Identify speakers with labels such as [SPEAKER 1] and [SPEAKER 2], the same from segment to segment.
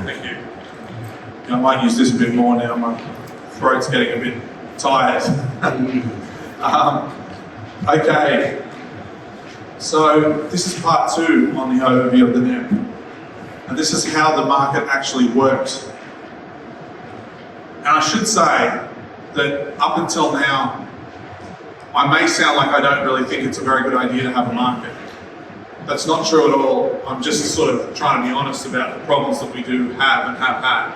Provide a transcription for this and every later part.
[SPEAKER 1] Thank you. I might use this a bit more now. My throat's getting a bit tired. Okay. So this is part 2 on the overview of the NEM. And this is how the market actually works. And I should say that up until now, I may sound like I don't really think it's a very good idea to have a market. That's not true at all. I'm just sort of trying to be honest about the problems that we do have and have had.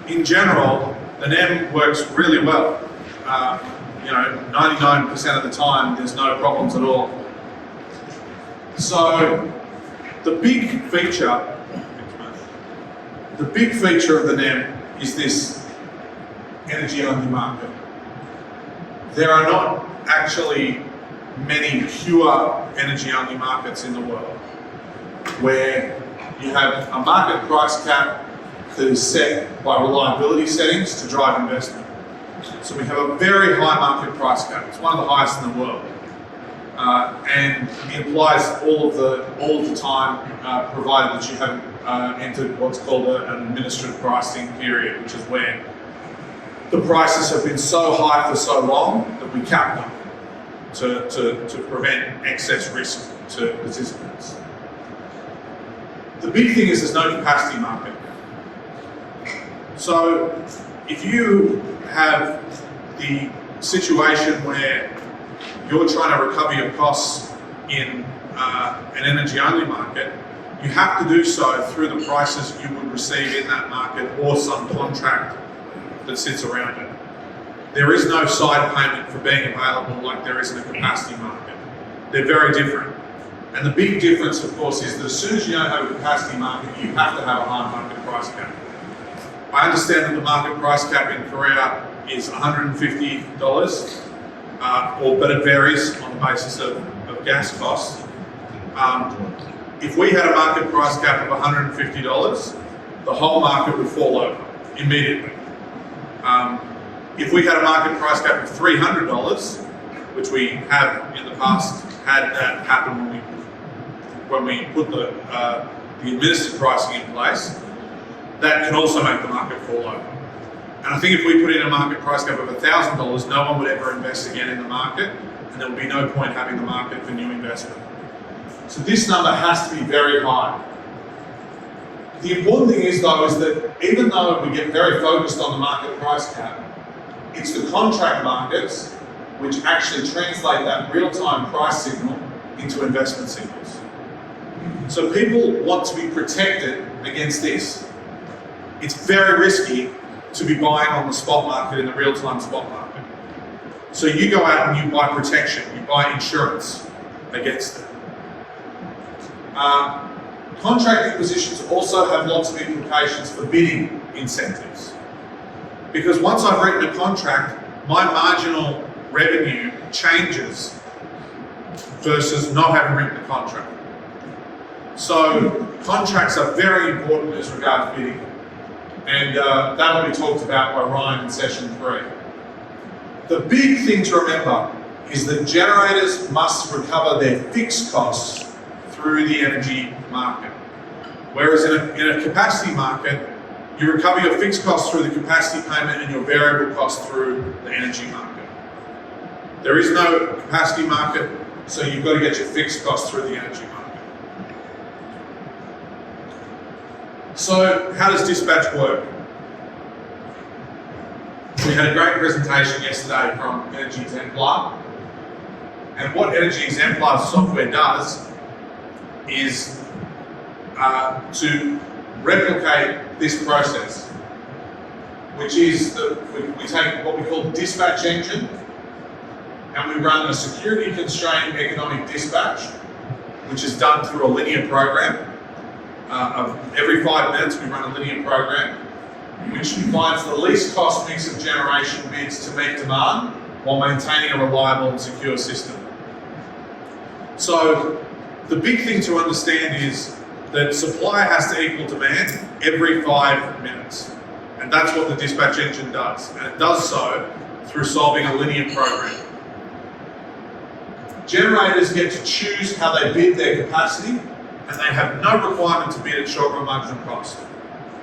[SPEAKER 1] In general, the NEM works really well. 99% of the time, there's no problems at all. So, the big feature of the NEM is this energy-only market. There are not actually many pure energy-only markets in the world where you have a market price cap that is set by reliability settings to drive investment. So we have a very high market price cap. It's one of the highest in the world. And it applies all of the time, provided that you haven't entered what's called an administrative pricing period, which is where the prices have been so high for so long that we cap them to prevent excess risk to participants. The big thing is there's no capacity market. So if you have the situation where you're trying to recover your costs in an energy-only market, you have to do so through the prices you would receive in that market or some contract that sits around it. There is no side payment for being available like there is in a capacity market. They're very different. And the big difference, of course, is that as soon as you don't have a capacity market, you have to have a high market price cap. I understand that the market price cap in Korea is $150, but it varies on the basis of gas costs. If we had a market price cap of $150, the whole market would fall over immediately. If we had a market price cap of $300, which we have in the past had that happen when we put the administered pricing in place, that can also make the market fall over. And I think if we put in a market price cap of $1,000, no one would ever invest again in the market, and there would be no point having the market for new investment. So this number has to be very high. The important thing is, though, is that even though we get very focused on the market price cap, it's the contract markets which actually translate that real-time price signal into investment signals. So people want to be protected against this. It's very risky to be buying on the spot market, in the real-time spot market. So you go out and you buy protection, you buy insurance against it. Contracting positions also have lots of implications for bidding incentives. Because once I've written a contract, my marginal revenue changes versus not having written a contract. So contracts are very important as regards bidding. And that will be talked about by Ryan in session 3. The big thing to remember is that generators must recover their fixed costs through the energy market. Whereas in a capacity market, you recover your fixed costs through the capacity payment and your variable costs through the energy market. There is no capacity market, so you've got to get your fixed costs through the energy market. So how does dispatch work? We had a great presentation yesterday from Energy Exemplar. And what Energy Exemplar software does is to replicate this process, which is that we take what we call the dispatch engine and we run a security constrained economic dispatch, which is done through a linear program. Of every 5 minutes we run a linear program which finds the least cost mix of generation bids to meet demand while maintaining a reliable and secure system. So the big thing to understand is that supply has to equal demand every 5 minutes. And that's what the dispatch engine does. And it does so through solving a linear program. Generators get to choose how they bid their capacity, and they have no requirement to bid at short-run marginal cost.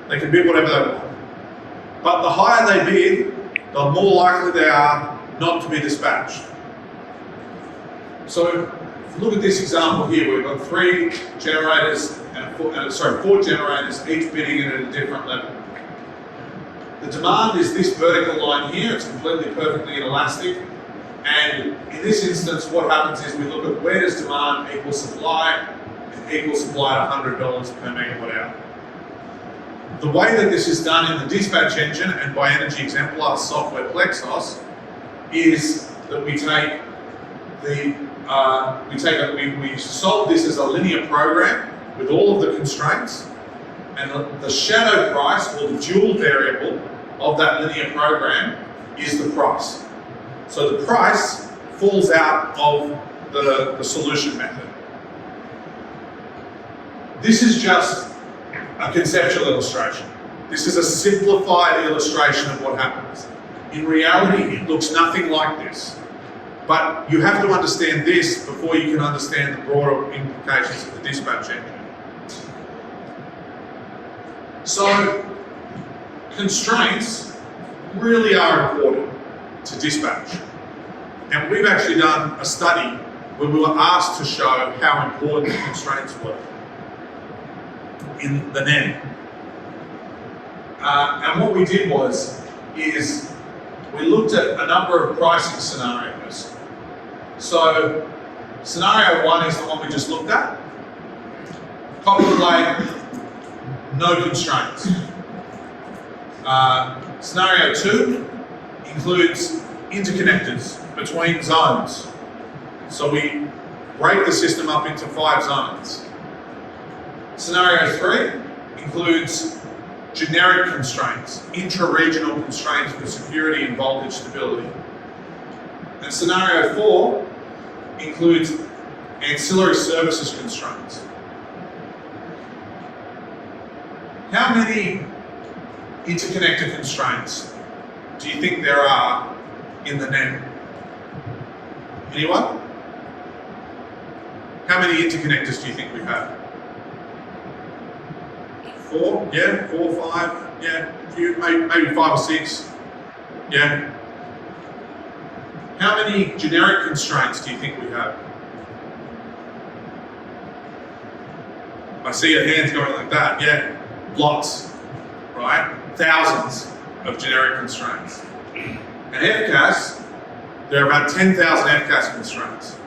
[SPEAKER 1] They can bid whatever they want. But the higher they bid, the more likely they are not to be dispatched. So if you look at this example here, we've got 4 generators, each bidding at a different level. The demand is this vertical line here. It's completely perfectly inelastic. And in this instance, what happens is we look at where does demand equal supply, and equal supply at $100 per megawatt hour. The way that this is done in the dispatch engine and by Energy Exemplar software PLEXOS is that we take we solve this as a linear program with all of the constraints, and the shadow price, or the dual variable of that linear program, is the price. So the price falls out of the solution method. This is just a conceptual illustration. This is a simplified illustration of what happens. In reality, it looks nothing like this. But you have to understand this before you can understand the broader implications of the dispatch engine. So, constraints really are important to dispatch. And we've actually done a study where we were asked to show how important constraints were in the NEM. And what we did is we looked at a number of pricing scenarios. So scenario 1 is the one we just looked at. Copper plate, no constraints. Scenario 2 includes interconnectors between zones. So we break the system up into 5 zones. Scenario 3 includes generic constraints, intra-regional constraints for security and voltage stability. And scenario 4 includes ancillary services constraints. How many interconnector constraints do you think there are in the NEM? Anyone? How many interconnectors do you think we have? 4? Yeah? 4, 5? Yeah? A few, maybe 5 or 6? Yeah? How many generic constraints do you think we have? I see your hands going like that. Yeah? Lots, right? Thousands of generic constraints. And FCAS, there are about 10,000 FCAS constraints.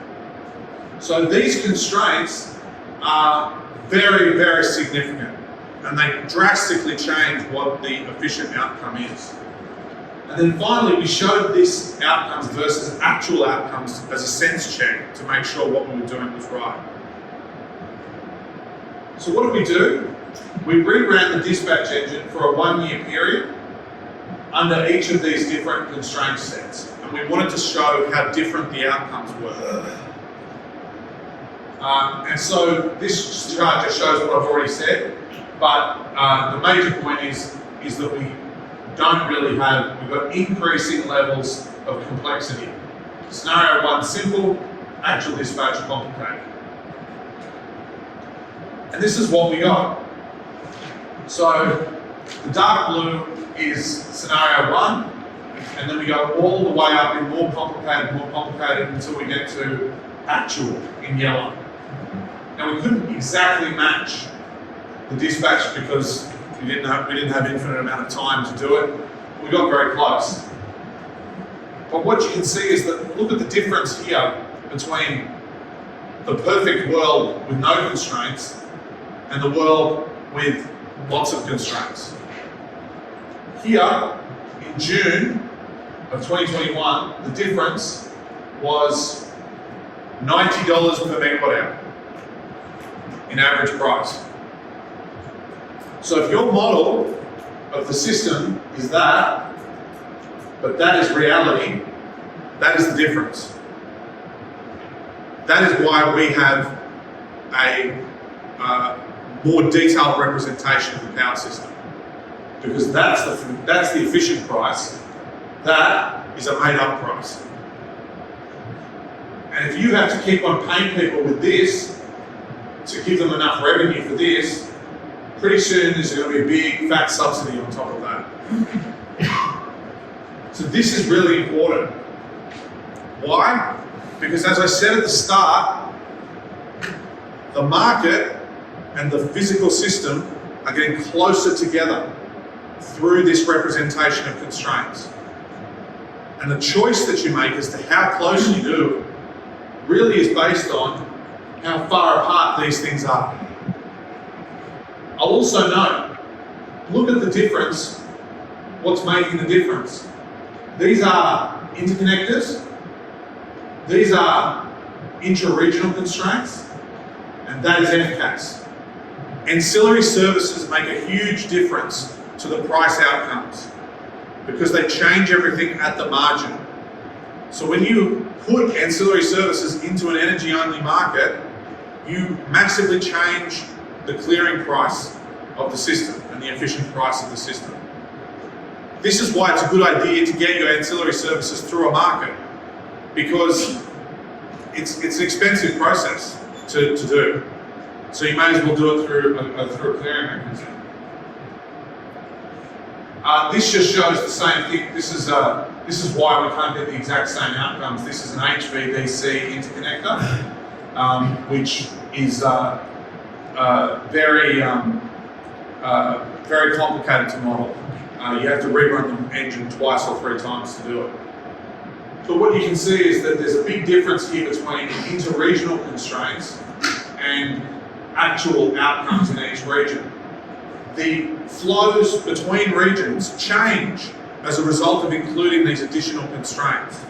[SPEAKER 1] So these constraints are very, very significant, and they drastically change what the efficient outcome is. And then finally, we showed this outcomes versus actual outcomes as a sense check to make sure what we were doing was right. So what did we do? We reran the dispatch engine for a 1-year period under each of these different constraint sets. And we wanted to show how different the outcomes were. And so this chart just shows what I've already said, but the major point is that we don't really have, we've got increasing levels of complexity. Scenario 1, simple, actual dispatch, complicated. And this is what we got. So the dark blue is scenario 1, and then we go all the way up in more complicated until we get to actual in yellow. Now we couldn't exactly match the dispatch because we didn't have infinite amount of time to do it. We got very close. But what you can see is that, look at the difference here between the perfect world with no constraints and the world with lots of constraints. Here, in June of 2021, the difference was $90 per megawatt hour in average price. So if your model of the system is that, but that is reality, that is the difference. That is why we have a more detailed representation of the power system, because that's the efficient price. That is a made-up price. And if you have to keep on paying people with this to give them enough revenue for this, pretty soon there's going to be a big fat subsidy on top of that. So this is really important. Why? Because as I said at the start, the market and the physical system are getting closer together through this representation of constraints. And the choice that you make as to how close you do really is based on how far apart these things are. I'll also note, look at the difference, what's making the difference. These are interconnectors, these are intra-regional constraints, and that is FCAS. Ancillary services make a huge difference to the price outcomes because they change everything at the margin. So when you put ancillary services into an energy-only market, you massively change the clearing price of the system and the efficient price of the system. This is why it's a good idea to get your ancillary services through a market, because it's an expensive process to do. So you may as well do it through a clearing mechanism. This just shows the same thing. This is why we can't get the exact same outcomes. This is an HVDC interconnector, which is very complicated to model. You have to rerun the engine twice or three times to do it. So what you can see is that there's a big difference here between inter-regional constraints and actual outcomes in each region. The flows between regions change as a result of including these additional constraints.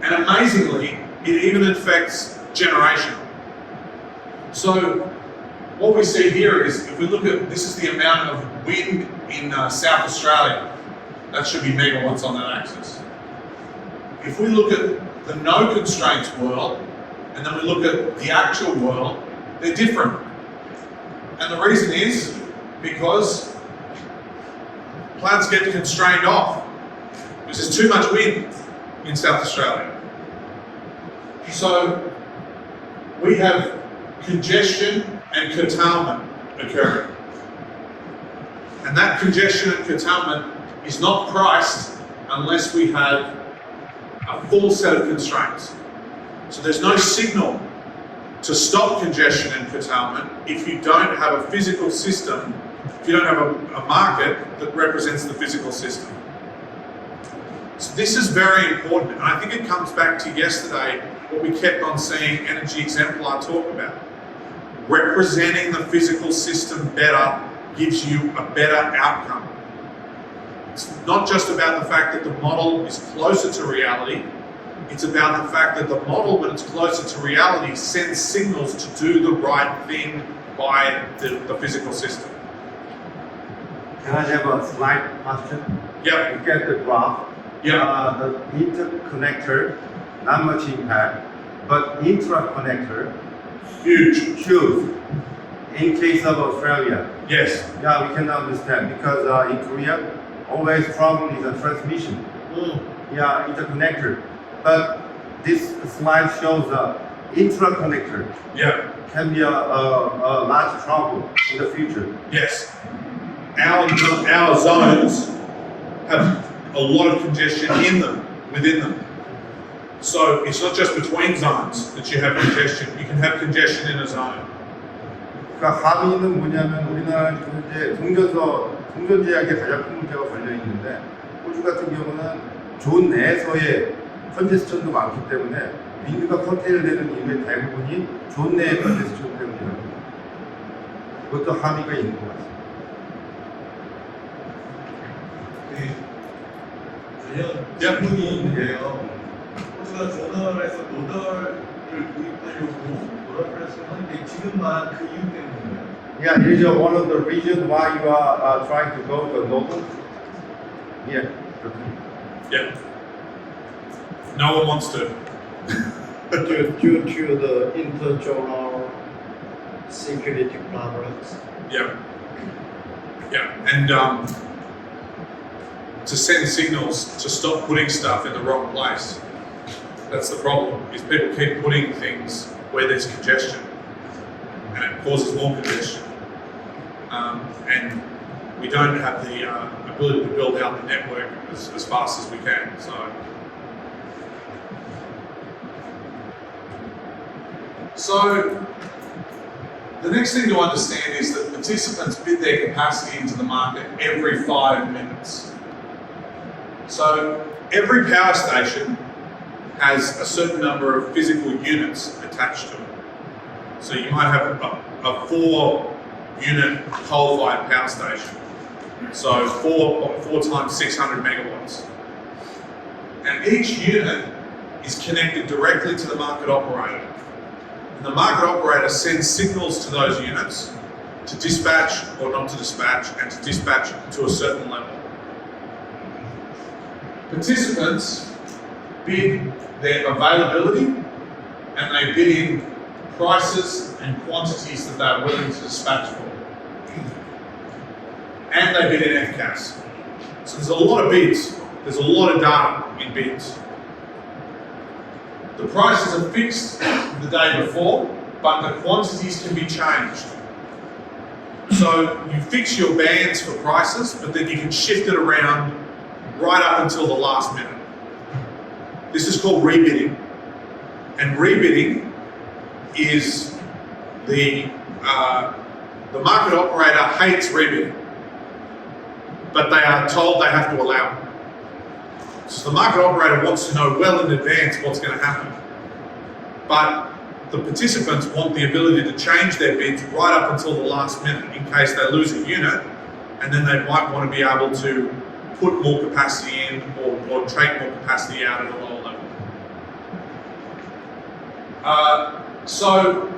[SPEAKER 1] And amazingly, it even affects generation. So what we see here is, if we look at, this is the amount of wind in South Australia. That should be megawatts on that axis. If we look at the no constraints world, and then we look at the actual world, they're different. And the reason is because plants get constrained off because there's too much wind in South Australia. So we have congestion and curtailment occurring. And that congestion and curtailment is not priced unless we have a full set of constraints. So there's no signal to stop congestion and curtailment if you don't have a physical system, if you don't have a market that represents the physical system. So this is very important, and I think it comes back to yesterday, what we kept on seeing Energy Exemplar talk about. Representing the physical system better gives you a better outcome. It's not just about the fact that the model is closer to reality, it's about the fact that the model, when it's closer to reality, sends signals to do the right thing by the physical system.
[SPEAKER 2] Can I have a slight question?
[SPEAKER 1] Yeah.
[SPEAKER 2] Look at the graph.
[SPEAKER 1] Yeah.
[SPEAKER 2] The interconnector, not much impact, but intra-connector,
[SPEAKER 1] Huge.
[SPEAKER 2] huge. In case of Australia,
[SPEAKER 1] Yes.
[SPEAKER 2] yeah, we can understand because in Korea, always problem is the transmission. Yeah, interconnector. But this slide shows the intra-connector
[SPEAKER 1] Yeah.
[SPEAKER 2] can be a large trouble in the future.
[SPEAKER 1] Yes. Our zones have a lot of congestion in them, within them. So it's not just between zones that you have congestion. You can have congestion in a zone.
[SPEAKER 2] 그러니까 합의는 뭐냐면 우리나라 이제 동전제약에 가장 큰 문제가 걸려 있는데 호주 같은 경우는 존 내에서의 컨제스천도 많기 때문에 윈드가 컨테이너 되는 이유의 대부분이 존 내의 컨제스천 때문이라고. 그것도 합의가 있는 것 같습니다.
[SPEAKER 3] 질문이 있는데요. 호주가 조널에서 노덜을 도입하려고 노덜 하는데 지금만 그 이유 때문인가요?
[SPEAKER 2] Yeah, it is one of the reasons why you are trying to go to Nobel. Yeah.
[SPEAKER 1] Yeah. No one wants to.
[SPEAKER 4] due to the international security problems.
[SPEAKER 1] Yeah. Yeah. And to send signals to stop putting stuff in the wrong place. That's the problem, is people keep putting things where there's congestion. and it causes more congestion. And we don't have the ability to build out the network as fast as we can. So the next thing to understand is that participants bid their capacity into the market every 5 minutes. So every power station has a certain number of physical units attached to it. So you might have a 4-unit coal-fired power station. So 4 times 600 megawatts. And each unit is connected directly to the market operator. And the market operator sends signals to those units to dispatch or not to dispatch, and to dispatch to a certain level. Participants bid their availability, and they bid in prices and quantities that they are willing to dispatch for. And they bid in FCAS. So there's a lot of bids. There's a lot of data in bids. The prices are fixed the day before, but the quantities can be changed. So you fix your bands for prices, but then you can shift it around right up until the last minute. This is called rebidding. And rebidding is the market operator hates rebidding, but they are told they have to allow it. So the market operator wants to know well in advance what's going to happen. But the participants want the ability to change their bids right up until the last minute in case they lose a unit, and then they might want to be able to put more capacity in or take more capacity out at a lower level. So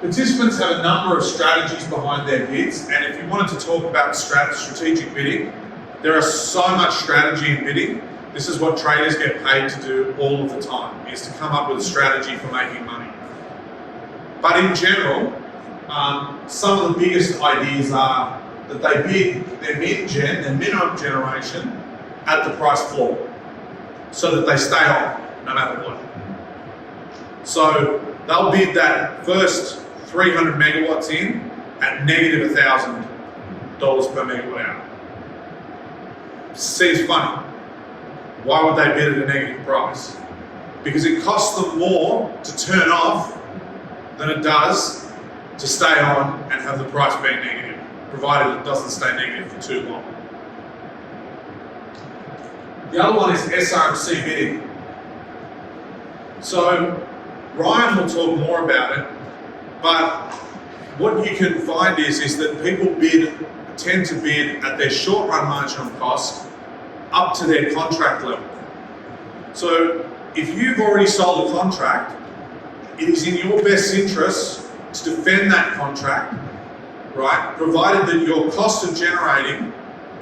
[SPEAKER 1] participants have a number of strategies behind their bids, and if you wanted to talk about strategic bidding, there is so much strategy in bidding. This is what traders get paid to do all of the time, is to come up with a strategy for making money. But in general, some of the biggest ideas are that they bid their minimum generation at the price floor, so that they stay on no matter what. So they'll bid that first 300 megawatts in at negative $1,000 per megawatt hour. Seems funny. Why would they bid at a negative price? Because it costs them more to turn off than it does to stay on and have the price being negative, provided it doesn't stay negative for too long. The other one is SRMC bidding. So Ryan will talk more about it, but what you can find is that people tend to bid at their short-run marginal cost up to their contract level. So if you've already sold a contract, it is in your best interest to defend that contract, right? Provided that your cost of generating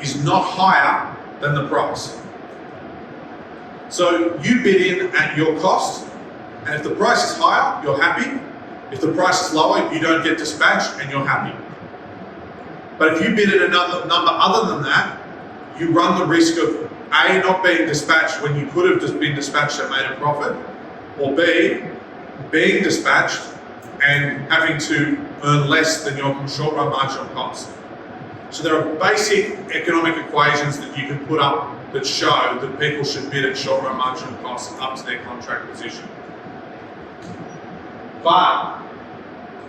[SPEAKER 1] is not higher than the price. So you bid in at your cost, and if the price is higher, you're happy. If the price is lower, you don't get dispatched and you're happy. But if you bid at another number other than that, you run the risk of A, not being dispatched when you could have just been dispatched and made a profit, or B, being dispatched and having to earn less than your short-run marginal cost. So there are basic economic equations that you can put up that show that people should bid at short-run marginal costs up to their contract position. But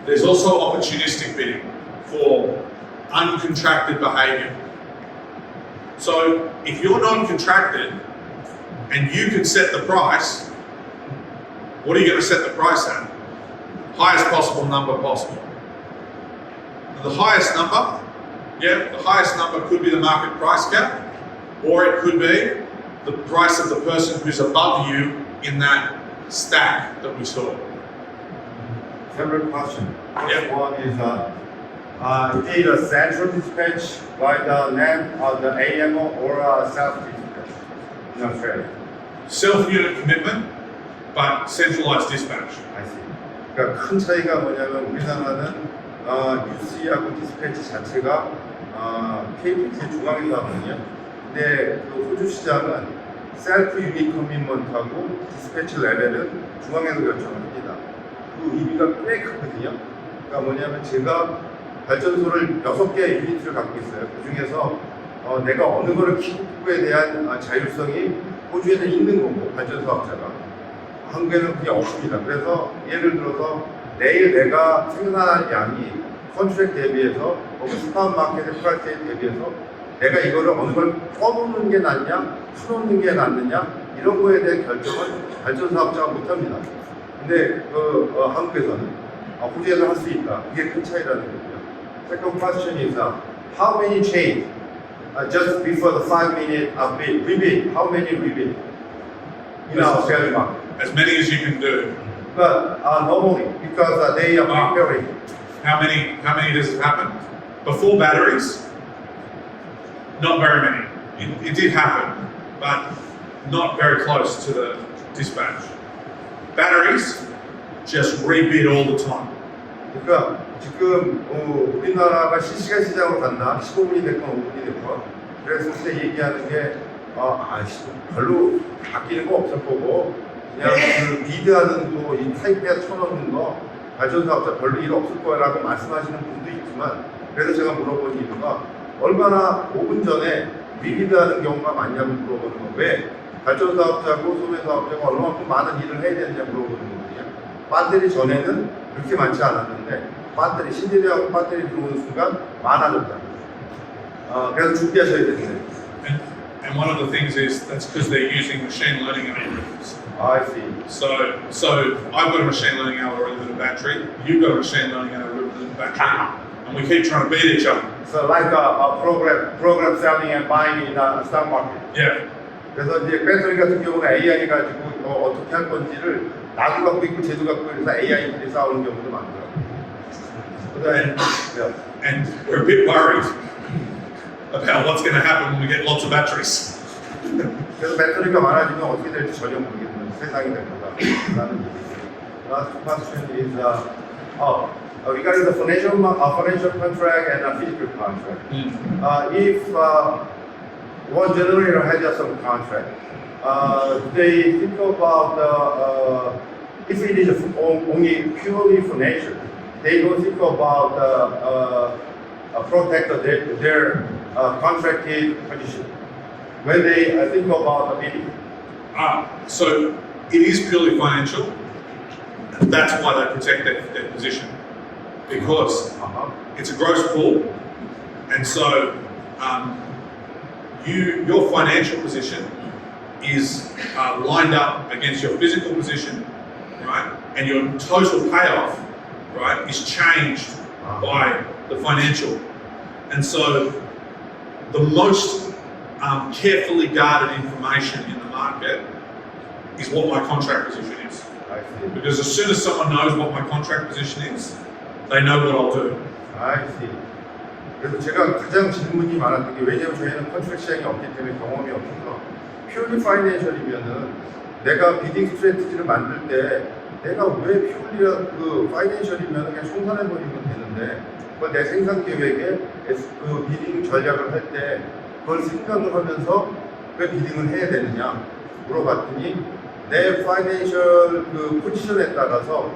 [SPEAKER 1] there's also opportunistic bidding for uncontracted behaviour. So if you're non-contracted and you can set the price, what are you going to set the price at? Highest possible number possible. And the highest number, the highest number could be the market price cap, or it could be the price of the person who's above you in that stack that we saw.
[SPEAKER 2] Several questions.
[SPEAKER 1] Yep.
[SPEAKER 2] First one is it a central dispatch by the NAM or the AMO or a self-dispatch? No, fair.
[SPEAKER 1] Self-unit commitment, but centralized dispatch.
[SPEAKER 2] I see. 그러니까 큰 차이가 뭐냐면 우리나라는 UC하고 디스패치 자체가 KPT의 중앙에서 하거든요. 근데 그 호주 시장은 셀프 유닛 커밋먼트하고 디스패치 레벨은 중앙에서 결정을 합니다. 그 의미가 꽤 크거든요. 그러니까 뭐냐면 제가 발전소를 6개 유니트를 갖고 있어요. 그 중에서 내가 어느 거를 키우에 대한 자율성이 호주에는 있는 거고, 발전사업자가. 한국에는 그게 없습니다. 그래서 예를 들어서 내일 내가 생산할 양이 컨트랙 대비해서 혹은 스팟 마켓의 프라이스에 대비해서 내가 이거를 어느 걸 꺼놓는 게 낫냐, 풀어놓는 게 낫느냐, 이런 거에 대한 결정은 발전사업자가 못합니다. 근데 한국에서는 호주에서 할 수 있다. 이게 큰 차이라는 거고요. Second question is how many chains just before the 5-minute rebid? How many rebid in our sales market?
[SPEAKER 1] As many as you can do.
[SPEAKER 2] But normally, because they are preparing.
[SPEAKER 1] How many does it happen? Before batteries? Not very many. It did happen, but not very close to the dispatch. Batteries, just rebid all the time.
[SPEAKER 2] 그러니까 지금 우리나라가 실시간 시장으로 간다. 15분이 됐건 5분이 됐건. 그랬을 때 얘기하는 게 별로 바뀌는 거 없을 거고 그냥 그 비드하는 거, 이 타입에 쳐넣는 거 발전사업자 별로 일 없을 거라고 말씀하시는 분도 있지만 그래서 제가 물어본 이유가 얼마나 5분 전에 리비드하는 경우가 많냐고 물어보는 거. 왜 발전사업자고 소매사업자가 얼마만큼 많은 일을 해야 되느냐 물어보는 거거든요. 배터리 전에는 그렇게 많지 않았는데 배터리 신재료하고 배터리 들어오는 순간 많아졌다. 그래서 준비하셔야 되는데.
[SPEAKER 1] And one of the things is that's because they're using machine learning algorithms.
[SPEAKER 2] I see.
[SPEAKER 1] So I've got a machine learning algorithm in a battery. You've got a machine learning algorithm in a battery, and we keep trying to beat each other.
[SPEAKER 2] So like a program selling and buying in the stock market.
[SPEAKER 1] Yeah.
[SPEAKER 2] 그래서 이제 배터리 같은 경우는 AI 가지고 어떻게 할 건지를 나도 갖고 있고 쟤도 갖고 있어서 AI들이 싸우는 경우도 많더라고요.
[SPEAKER 1] And we're a bit worried about what's going to happen when we get lots of batteries.
[SPEAKER 2] 그래서 배터리가 많아지면 어떻게 될지 전혀 모르겠는 세상이 될 거다라는 얘기죠. Last question is regarding the financial contract and a physical contract. If one generator has just some contract, they think about if it is only purely financial, they don't think about protect their contracted position when they think about the bidding.
[SPEAKER 1] So it is purely financial. That's why they protect their position, because it's a gross pool, and so your financial position is lined up against your physical position, right? And your total payoff, right, is changed by the financial. And so the most carefully guarded information in the market is what my contract position is.
[SPEAKER 2] I see.
[SPEAKER 1] Because as soon as someone knows what my contract position is, they know what I'll do.
[SPEAKER 2] I see. 그래서 제가 가장 질문이 많았던 게 왜냐면 저희는 컨트랙 시장이 없기 때문에 경험이 없어서 퓨리 파이낸셜이면은 내가 비딩 스트래티지를 만들 때 내가 왜 퓨리라 그 파이낸셜이면 그냥 총산해버리면 되는데 그걸 내 생산 계획에 그 비딩 전략을 할 때 그걸 생각을 하면서 왜 비딩을 해야 되느냐 물어봤더니 내 파이낸셜 그 포지션에 따라서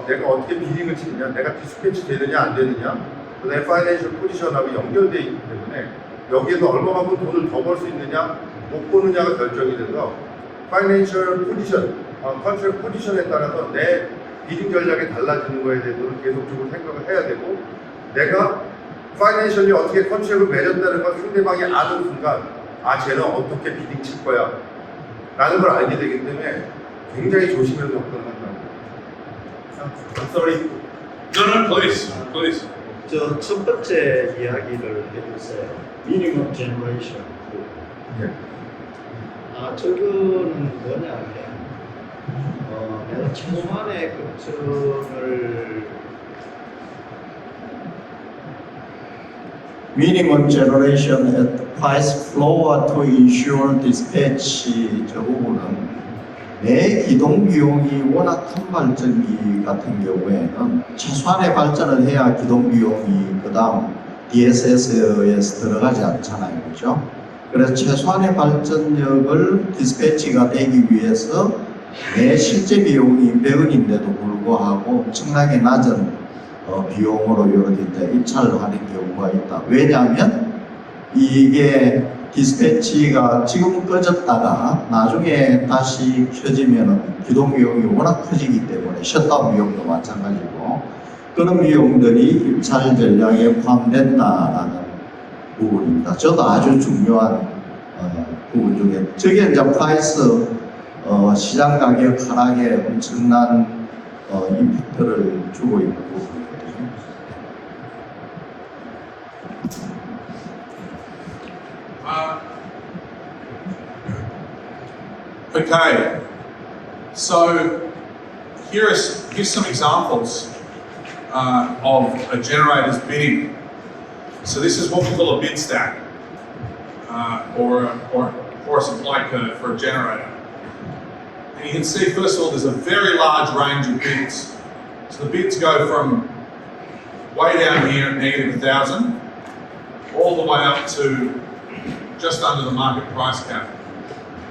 [SPEAKER 2] 내가 어떻게 비딩을 치느냐, 내가 디스패치 되느냐 안 되느냐, 내 파이낸셜 포지션하고 연결되어 있기 때문에 여기에서 얼마만큼 돈을 더 벌 수 있느냐, 못 버느냐가 결정이 돼서 파이낸셜 포지션, 컨트랙 포지션에 따라서 내 비딩 전략이 달라지는 거에 대해서는 계속적으로 생각을 해야 되고 내가 파이낸셜이 어떻게 컨트랙을 맺었다는 걸 상대방이 아는 순간 쟤는 어떻게 비딩 칠 거야 라는 걸 알게 되기 때문에 굉장히 조심해서 접근한다고. Sorry.
[SPEAKER 1] No, please.
[SPEAKER 4] 첫 번째 이야기를 해주세요. 미니멈 제너레이션.
[SPEAKER 2] 네.
[SPEAKER 4] 저거는 뭐냐면 내가 초반에 급전을 minimum generation at the price floor to ensure dispatch 저 부분은 내 기동 비용이 워낙 큰 발전기 같은 경우에는 최소한의 발전을 해야 기동 비용이 그 다음 DSS에서 들어가지 않잖아요, 그렇죠? 그래서 최소한의 발전력을 디스패치가 되기 위해서 내 실제 비용이 100원인데도 불구하고 엄청나게 낮은 비용으로 이렇게 이제 입찰을 하는 경우가 있다. 왜냐하면 이게 디스패치가 지금 꺼졌다가 나중에 다시 켜지면 기동 비용이 워낙 커지기 때문에 셧다운 비용도 마찬가지고 그런 비용들이 입찰 전략에 포함된다라는 부분입니다. 저도 아주 중요한 부분 중에 저게 이제 프라이스 시장 가격 하락에 엄청난 임팩트를 주고 있는 부분이거든요.
[SPEAKER 1] Okay, so here's some examples of a generator's bidding. So this is what we call a bid stack, or a supply curve for a generator. And you can see, first of all, there's a very large range of bids. So the bids go from way down here at -1,000, all the way up to just under the market price cap,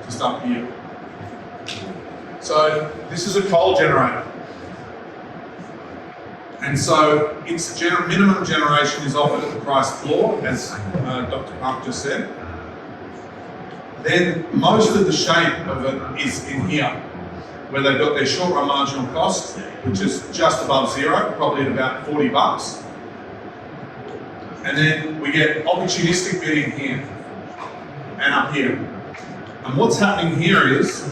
[SPEAKER 1] just up here. So this is a coal generator. And so its minimum generation is offered at the price floor, as Dr. Park just said. Then most of the shape of it is in here, where they've got their short run marginal cost, which is just above zero, probably at about $40. And then we get opportunistic bidding here and up here. And what's happening here is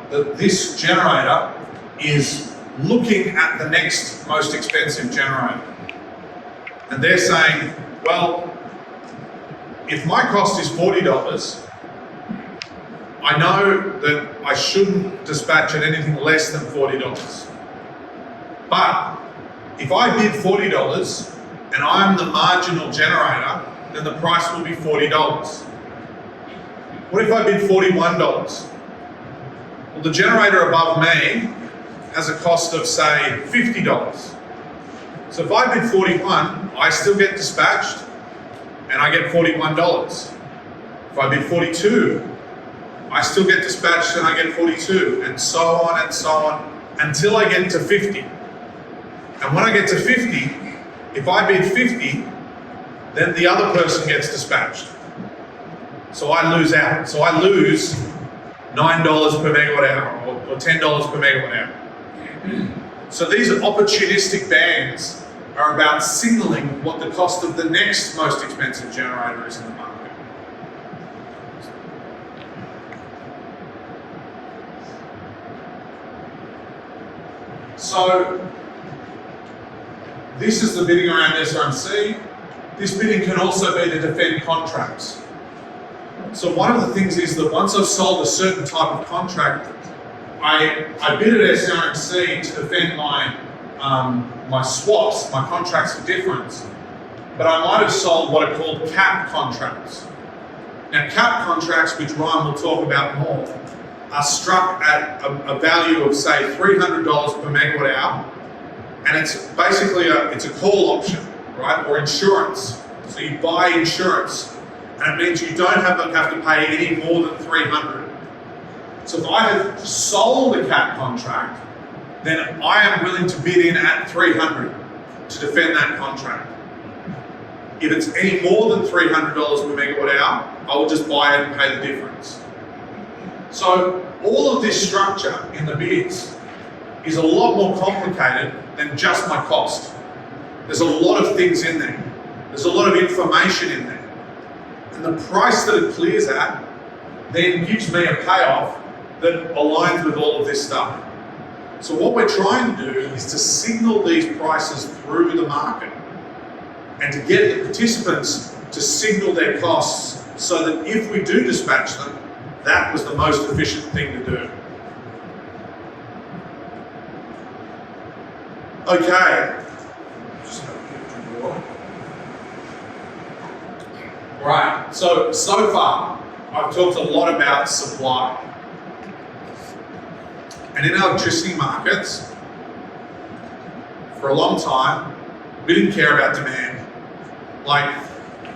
[SPEAKER 1] that this generator is looking at the next most expensive generator. And they're saying, well, if my cost is $40, I know that I shouldn't dispatch at anything less than $40. But if I bid $40 and I'm the marginal generator, then the price will be $40. What if I bid $41? Well, the generator above me has a cost of, say, $50. So if I bid 41, I still get dispatched and I get $41. If I bid 42, I still get dispatched and I get 42, and so on until I get to 50. And when I get to 50, if I bid 50, then the other person gets dispatched. So I lose out. So I lose $9 per megawatt hour or $10 per megawatt hour. So these opportunistic bands are about signaling what the cost of the next most expensive generator is in the market. So this is the bidding around SRMC. This bidding can also be to defend contracts. So one of the things is that once I've sold a certain type of contract, I bid at SRMC to defend my swaps, my contracts for difference. But I might have sold what are called cap contracts. Now cap contracts, which Ryan will talk about more, are struck at a value of, say, $300 per megawatt hour. And it's basically it's a call option, right, or insurance. So you buy insurance, and it means you don't have to pay any more than $300. So if I have sold a cap contract, then I am willing to bid in at $300 to defend that contract. If it's any more than $300 per megawatt hour, I will just buy it and pay the difference. So all of this structure in the bids is a lot more complicated than just my cost. There's a lot of things in there. There's a lot of information in there. And the price that it clears at then gives me a payoff that aligns with all of this stuff. So what we're trying to do is to signal these prices through the market and to get the participants to signal their costs so that if we do dispatch them, that was the most efficient thing to do. Okay. Right, so far, I've talked a lot about supply. And in electricity markets, for a long time, we didn't care about demand. Like,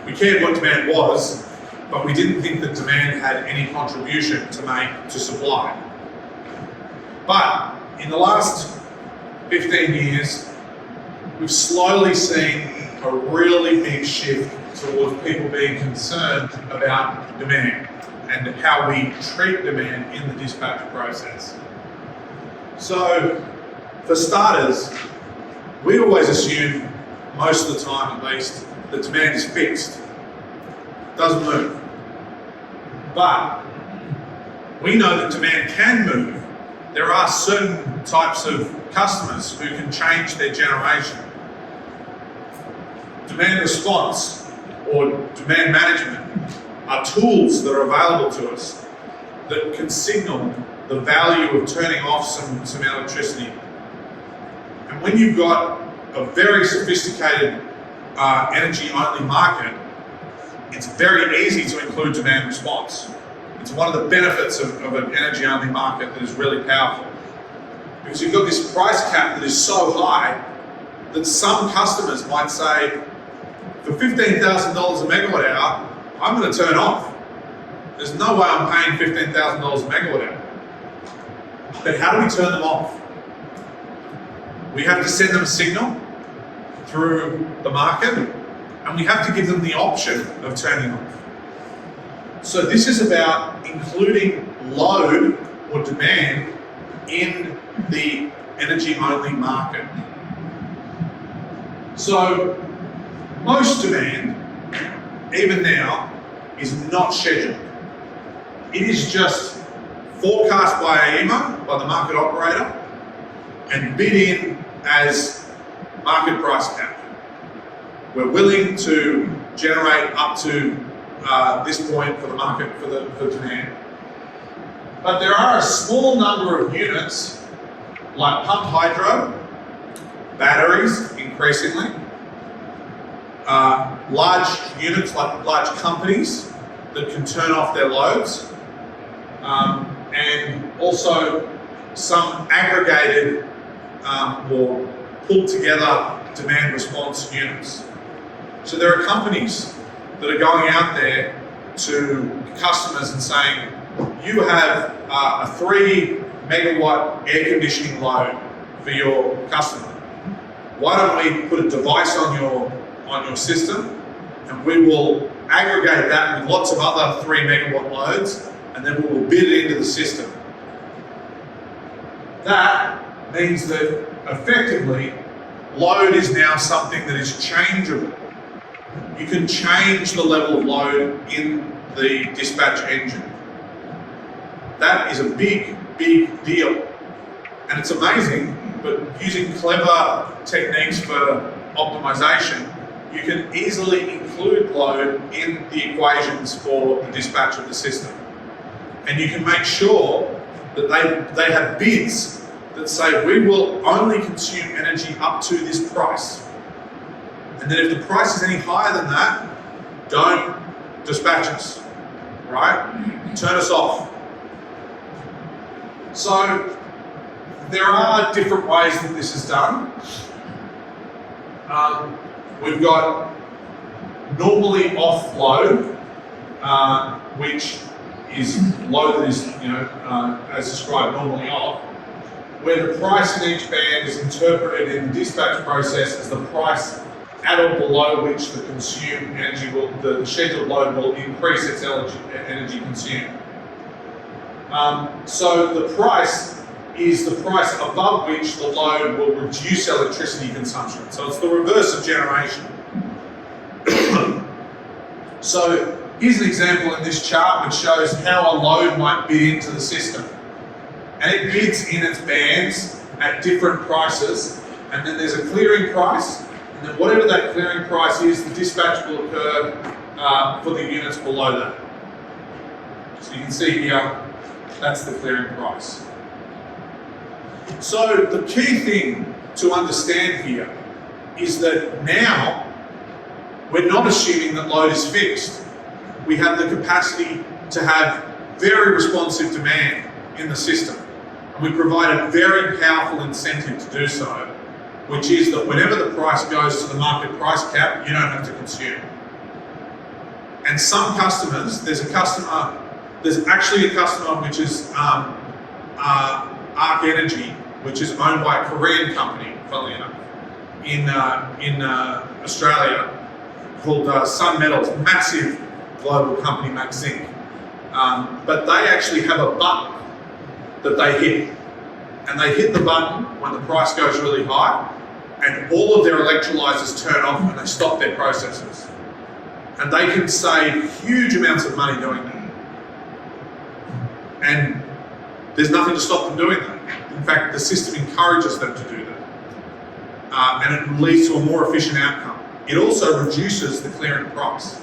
[SPEAKER 1] we cared what demand was, but we didn't think that demand had any contribution to make to supply. But in the last 15 years, we've slowly seen a really big shift towards people being concerned about demand and how we treat demand in the dispatch process. So, for starters, we always assume, most of the time at least, that demand is fixed, doesn't move. But we know that demand can move. There are certain types of customers who can change their generation. Demand response or demand management are tools that are available to us that can signal the value of turning off some electricity. And when you've got a very sophisticated energy-only market, it's very easy to include demand response. It's one of the benefits of an energy-only market that is really powerful. Because you've got this price cap that is so high that some customers might say, for $15,000 a megawatt hour, I'm going to turn off. There's no way I'm paying $15,000 a megawatt hour. But how do we turn them off? We have to send them a signal through the market, and we have to give them the option of turning off. So this is about including load or demand in the energy-only market. So most demand, even now, is not scheduled. It is just forecast by AEMO, by the market operator, and bid in as market price cap. We're willing to generate up to this point for the market, for demand. But there are a small number of units, like pumped hydro, batteries increasingly, large units like large companies that can turn off their loads, and also some aggregated or pulled together demand response units. So there are companies that are going out there to customers and saying, you have a 3 megawatt air conditioning load for your customer. Why don't we put a device on your system, and we will aggregate that with lots of other 3 megawatt loads, and then we will bid it into the system. That means that effectively load is now something that is changeable. You can change the level of load in the dispatch engine. That is a big, big deal. And it's amazing, but using clever techniques for optimization, you can easily include load in the equations for the dispatch of the system. And you can make sure that they have bids that say we will only consume energy up to this price. And then if the price is any higher than that, don't dispatch us, right? Turn us off. So there are different ways that this is done. We've got normally off load, which is load that is, as described, normally off, where the price in each band is interpreted in the dispatch process as the price at or below which the consumed energy the scheduled load will increase its energy consumed. So the price is the price above which the load will reduce electricity consumption. So it's the reverse of generation. So here's an example in this chart which shows how a load might bid into the system. And it bids in its bands at different prices, and then there's a clearing price, and then whatever that clearing price is, the dispatch will occur for the units below that. So you can see here, that's the clearing price. So the key thing to understand here is that now we're not assuming that load is fixed. We have the capacity to have very responsive demand in the system. And we provide a very powerful incentive to do so, which is that whenever the price goes to the market price cap, you don't have to consume. And some customers, there's actually a customer which is Arc Energy, which is owned by a Korean company, funnily enough. in Australia called Sun Metals, massive global company, makes zinc. But they actually have a button that they hit. And they hit the button when the price goes really high, and all of their electrolyzers turn off and they stop their processes. And they can save huge amounts of money doing that. And there's nothing to stop them doing that. In fact, the system encourages them to do that. And it leads to a more efficient outcome. It also reduces the clearing price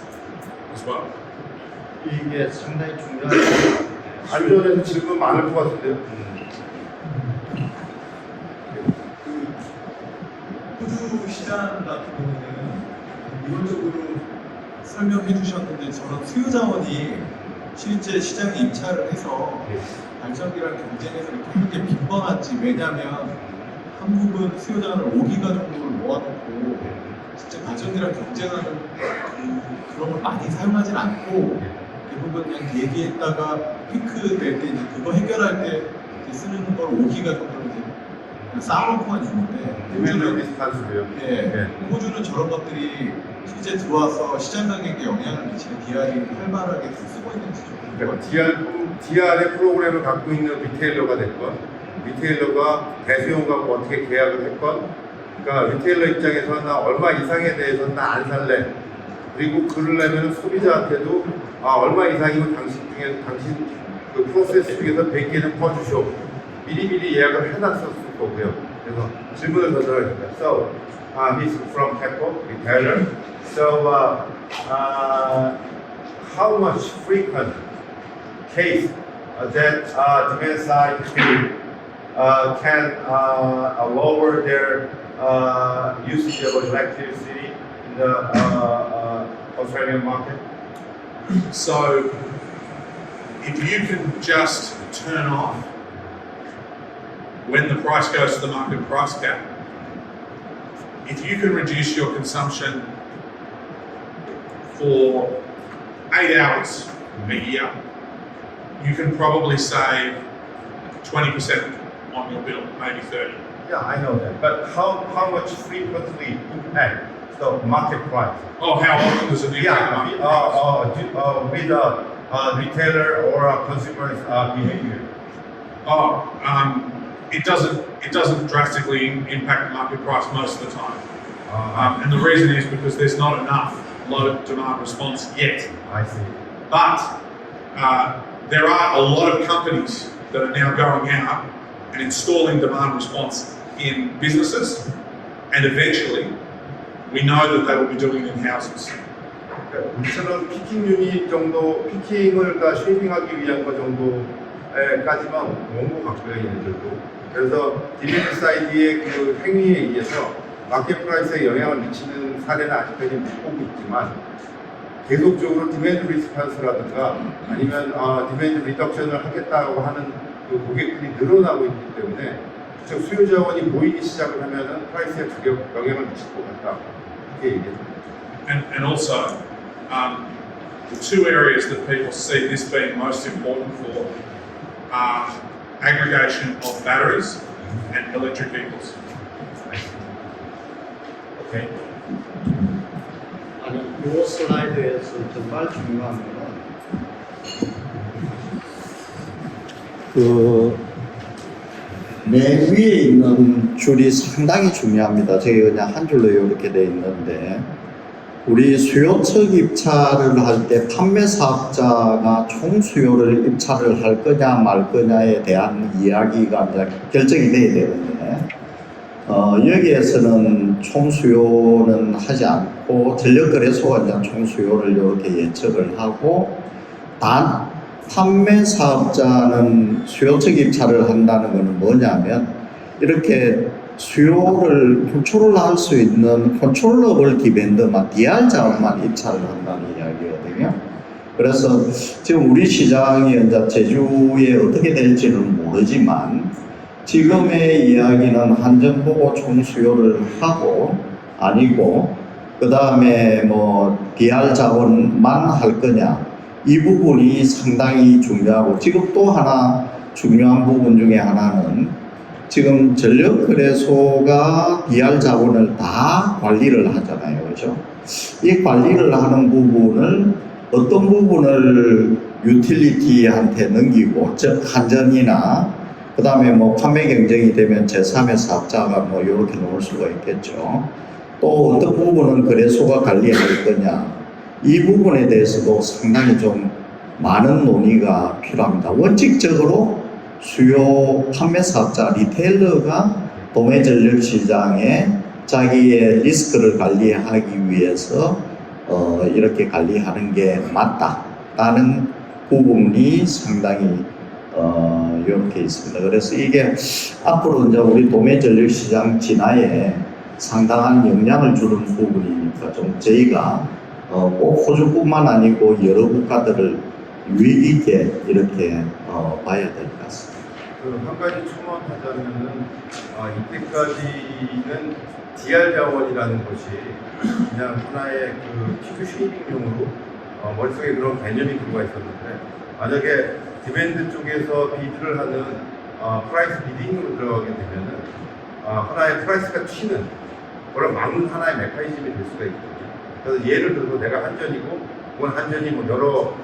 [SPEAKER 1] as well.
[SPEAKER 4] 이게 상당히 중요한
[SPEAKER 2] 안전에서 질문 많을 것 같은데요.
[SPEAKER 3] 호주 시장 같은 경우는 이론적으로 설명해 주셨는데 저는 수요 자원이 실제 시장에 입찰을 해서 발전기랑 경쟁해서 이렇게 하는 게 빈번한지, 왜냐하면 한국은 수요 자원을 5기가 정도를 모아놓고 실제 발전기랑 경쟁하는 그런 걸 많이 사용하진 않고 대부분 그냥 대기했다가 피크 될 때 이제 그거 해결할 때 이제 쓰는 걸 5기가 정도로 이제 쌓아놓고만 있는데,
[SPEAKER 2] 디맨드 디스판스고요.
[SPEAKER 3] 네. 호주는 저런 것들이 실제 들어와서 시장 가격에 영향을 미치는 DR이 활발하게 쓰고 있는지 좀 궁금해요.
[SPEAKER 2] DR의 프로그램을 갖고 있는 리테일러가 됐건, 리테일러가 대수용하고 어떻게 계약을 했건, 그러니까 리테일러 입장에서는 나 얼마 이상에 대해서는 나 안 살래. 그리고 그러려면 소비자한테도 얼마 이상이면 당신 그 프로세스 중에서 100개는 퍼주쇼. 미리미리 예약을 해놨었을 거고요. 그래서 질문을 더 드립니다. So, he's from Pepco, retailer. So, how much frequent case that demand side can lower their usage of electricity in the Australian market?
[SPEAKER 1] So, if you can just turn off when the price goes to the market price cap, if you can reduce your consumption for 8 hours a year, you can probably save 20% on your bill, maybe 30.
[SPEAKER 2] Yeah, I know that. But how much frequently impact the market price?
[SPEAKER 1] Oh, how often does it impact the market price?
[SPEAKER 2] With a retailer or a consumer's behavior.
[SPEAKER 1] It doesn't drastically impact the market price most of the time. And the reason is because there's not enough low demand response yet.
[SPEAKER 2] I see.
[SPEAKER 1] But there are a lot of companies that are now going out and installing demand response in businesses, and eventually we know that they will be doing it in houses.
[SPEAKER 2] 우리처럼 피킹 유닛 정도, 피킹을 다 쉐이핑하기 위한 것 정도까지만 온 것 같고요, 얘네들도. 그래서 디맨드 사이드의 그 행위에 의해서 마켓 프라이스에 영향을 미치는 사례는 아직까지 못 보고 있지만, 계속적으로 디맨드 리스판스라든가 아니면 디맨드 리덕션을 하겠다고 하는 그 고객들이 늘어나고 있기 때문에 즉 수요 자원이 보이기 시작을 하면은 프라이스에 가격 영향을 미칠 것 같다, 이렇게 얘기합니다.
[SPEAKER 1] And also, the two areas that people see this being most important for are aggregation of batteries and electric vehicles.
[SPEAKER 2] 오케이.
[SPEAKER 4] 아니, 이 슬라이드에서 정말 중요한 거는 맨 위에 있는 줄이 상당히 중요합니다. 저기 그냥 한 줄로 이렇게 돼 있는데, 우리 수요 측 입찰을 할 때 판매사업자가 총 수요를 입찰을 할 거냐 말 거냐에 대한 이야기가 이제 결정이 돼야 되는데, 여기에서는 총 수요는 하지 않고 전력거래소가 이제 총 수요를 이렇게 예측을 하고, 단 판매사업자는 수요 측 입찰을 한다는 것은 뭐냐면, 이렇게 수요를 컨트롤 할 수 있는 컨트롤러블 디밴드만, DR 자원만 입찰을 한다는 이야기거든요. 그래서 지금 우리 시장이 이제 제주에 어떻게 될지는 모르지만, 지금의 이야기는 한정보고 총 수요를 하고 아니고, 그 다음에 뭐 DR 자원만 할 거냐, 이 부분이 상당히 중요하고, 지금 또 하나 중요한 부분 중에 하나는 지금 전력거래소가 DR 자본을 다 관리를 하잖아요. 그죠? 이 관리를 하는 부분을 어떤 부분을 유틸리티한테 넘기고, 즉, 한전이나, 그 다음에 뭐 판매 경쟁이 되면 제3의 사업자가 뭐 이렇게 놓을 수가 있겠죠. 또 어떤 부분은 거래소가 관리할 거냐. 이 부분에 대해서도 상당히 좀 많은 논의가 필요합니다. 원칙적으로 수요 판매사업자 리테일러가 도매전력시장에 자기의 리스크를 관리하기 위해서 이렇게 관리하는 게 맞다라는 부분이 상당히 이렇게 있습니다. 그래서 이게 앞으로 이제 우리 도매전력시장 진화에 상당한 영향을 주는 부분이니까 좀 저희가 꼭 호주뿐만 아니고 여러 국가들을 유의 있게 이렇게 봐야 될 것 같습니다.
[SPEAKER 2] 한 가지 첨언하자면은 이때까지는 DR 자원이라는 것이 그냥 하나의 그 피크 쉐이빙용으로 머릿속에 그런 개념이 들어가 있었는데, 만약에 디맨드 쪽에서 비드를 하는 프라이스 비딩으로 들어가게 되면은 하나의 프라이스가 튀는 그런 막는 하나의 메커니즘이 될 수가 있거든요. 그래서 예를 들어서 내가 한전이고 그건 한전이 뭐 여러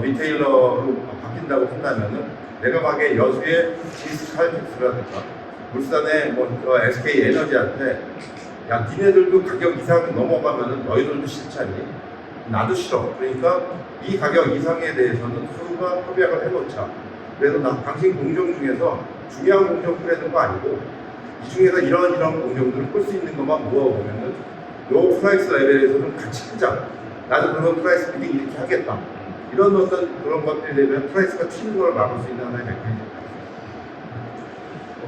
[SPEAKER 2] 리테일러로 바뀐다고 한다면은 내가 가게 여수의 스키하우스라든가 울산의 뭐 SK 에너지한테 야 니네들도 가격 이상 넘어가면은 너희들도 싫지 않니? 나도 싫어. 그러니까 이 가격 이상에 대해서는 서로가 협약을 해놓자. 그래서 당신 공정 중에서 중요한 공정 끌어내는 거 아니고 이 중에서 이런 공정들을 끌 수 있는 것만 모아보면은 요 프라이스 레벨에서는 같이 하자. 나도 그런 프라이스 비딩 이렇게 하겠다. 이런 어떤 그런 것들이 되면 프라이스가 튀는 걸 막을 수 있는 하나의 메커니즘.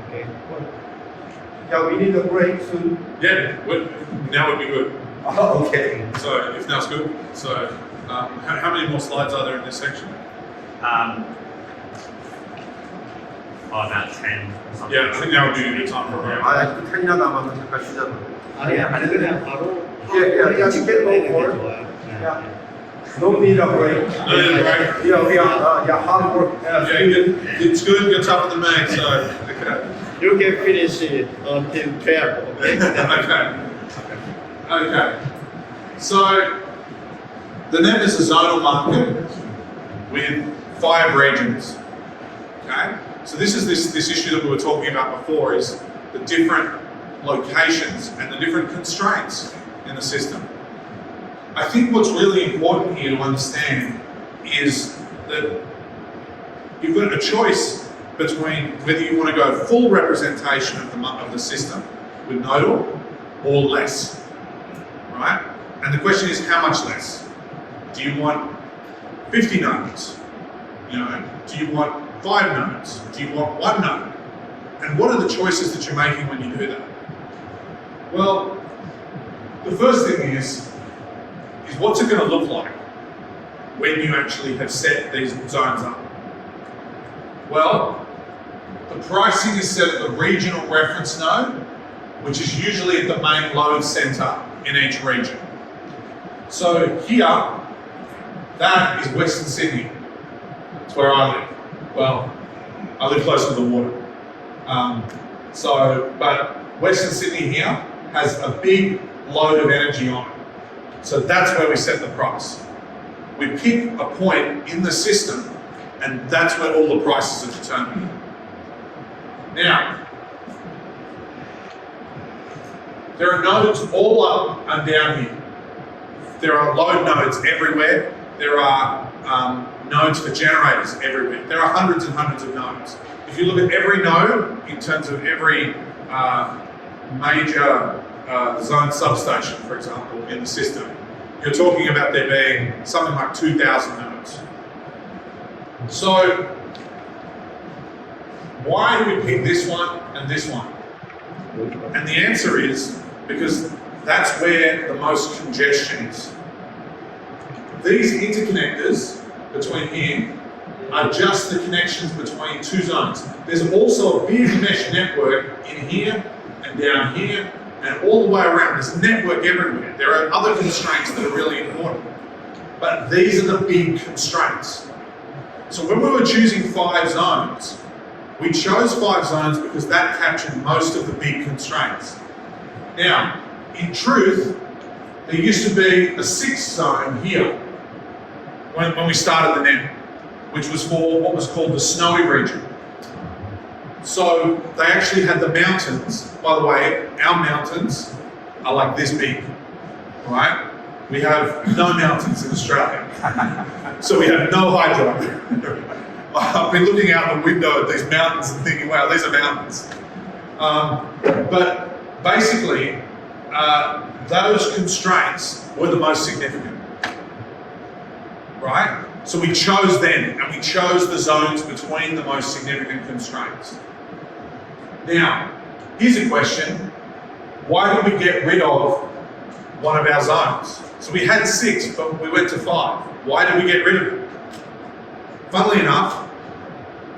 [SPEAKER 5] Okay.
[SPEAKER 2] Yeah, we need a break soon.
[SPEAKER 1] Yeah, now would be good.
[SPEAKER 2] Okay.
[SPEAKER 1] So if now's good. So how many more slides are there in this section?
[SPEAKER 5] About 10 or something.
[SPEAKER 1] Yeah, I think now would be a good time for a break.
[SPEAKER 2] 아직도 10이나 남아서 잠깐 쉬자고.
[SPEAKER 5] 아니 그냥 바로
[SPEAKER 2] Yeah, get no more.
[SPEAKER 5] 좋아요.
[SPEAKER 2] Yeah. No need a break.
[SPEAKER 1] No need a break.
[SPEAKER 2] Yeah, hard work.
[SPEAKER 1] Yeah, it's good. You're tougher than me, so okay.
[SPEAKER 4] You can finish it until 12.
[SPEAKER 1] Okay. Okay. So the net is a zonal market with 5 regions. Okay. So this is this issue that we were talking about before, is the different locations and the different constraints in the system. I think what's really important here to understand is that you've got a choice between whether you want to go full representation of the system with nodal or less, right? And the question is, how much less? Do you want 50 nodes? You know, do you want 5 nodes? Do you want 1 node? And what are the choices that you're making when you do that? Well, the first thing is what's it going to look like when you actually have set these zones up? Well, the pricing is set at the regional reference node, which is usually at the main load center in each region. So here, that is Western Sydney. That's where I live. Well, I live close to the water. But Western Sydney here has a big load of energy on it. So that's where we set the price. We pick a point in the system, and that's where all the prices are determined. Now, there are nodes all up and down here. There are load nodes everywhere. There are nodes for generators everywhere. There are hundreds and hundreds of nodes. If you look at every node in terms of every major zone substation, for example, in the system, you're talking about there being something like 2,000 nodes. So, why do we pick this one and this one? And the answer is because that's where the most congestion is. These interconnectors between here are just the connections between 2 zones. There's also a big mesh network in here and down here and all the way around. There's a network everywhere. There are other constraints that are really important. But these are the big constraints. So when we were choosing 5 zones, We chose 5 zones because that captured most of the big constraints. Now, in truth, there used to be a 6th zone here when we started the net, which was for what was called the snowy region. So they actually had the mountains. By the way, our mountains are like this big, right? We have no mountains in Australia. So we have no hydro. I've been looking out the window at these mountains and thinking, wow, these are mountains. But basically, those constraints were the most significant, right? So we chose them, and we chose the zones between the most significant constraints. Now, here's a question. Why did we get rid of one of our zones? So we had 6, but we went to 5. Why did we get rid of it? Funnily enough,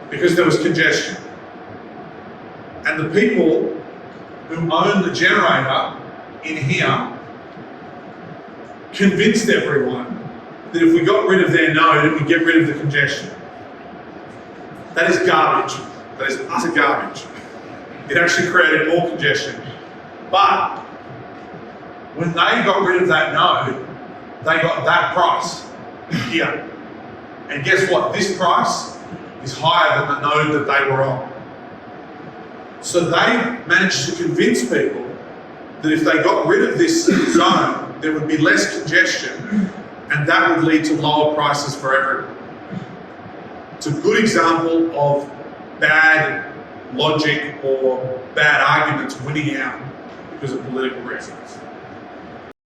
[SPEAKER 1] because there was congestion. And the people who owned the generator in here convinced everyone that if we got rid of their node, it would get rid of the congestion. That is garbage. That is utter garbage. It actually created more congestion. But when they got rid of that node, they got that price here. And guess what? This price is higher than the node that they were on. So they managed to convince people that if they got rid of this zone, there would be less congestion, and that would lead to lower prices for everyone. It's a good example of bad logic or bad arguments winning out because of political reasons.